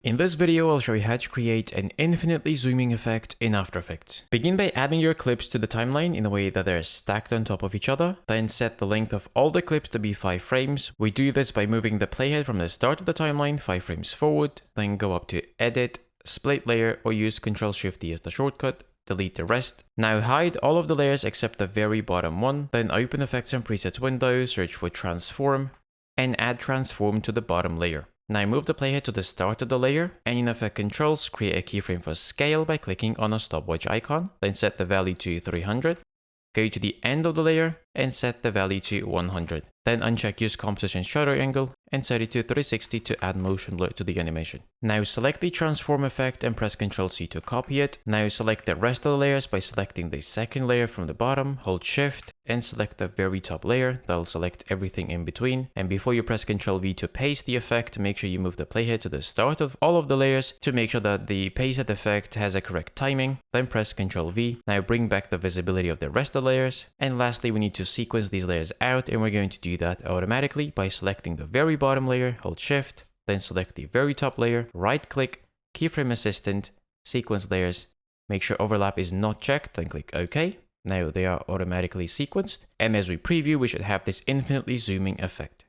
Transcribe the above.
In this video, I'll show you how to create an infinitely zooming effect in After Effects. Begin by adding your clips to the timeline in a way that they're stacked on top of each other. Then set the length of all the clips to be 5 frames. We do this by moving the playhead from the start of the timeline 5 frames forward, then go up to Edit, Split Layer, or use Ctrl-Shift-D as the shortcut. Delete the rest. Now hide all of the layers except the very bottom one. Then open Effects and Presets window, search for Transform, and add Transform to the bottom layer. Now move the playhead to the start of the layer, and in Effect Controls, create a keyframe for scale by clicking on a stopwatch icon, then set the value to 300. Go to the end of the layer and set the value to 100. Then uncheck Use Composition Shutter Angle and set it to 360 to add motion blur to the animation. Now select the transform effect and press Ctrl-C to copy it. Now select the rest of the layers by selecting the second layer from the bottom, hold Shift and select the very top layer. That'll select everything in between. And before you press Ctrl-V to paste the effect, make sure you move the playhead to the start of all of the layers to make sure that the pasted effect has a correct timing. Then press Ctrl-V. Now bring back the visibility of the rest of the layers. And lastly, we need to sequence these layers out, and we're going to do that automatically by selecting the very bottom layer, hold Shift, then select the very top layer, right click, Keyframe Assistant, Sequence Layers, make sure overlap is not checked, then click OK. Now they are automatically sequenced, and as we preview, we should have this infinitely zooming effect.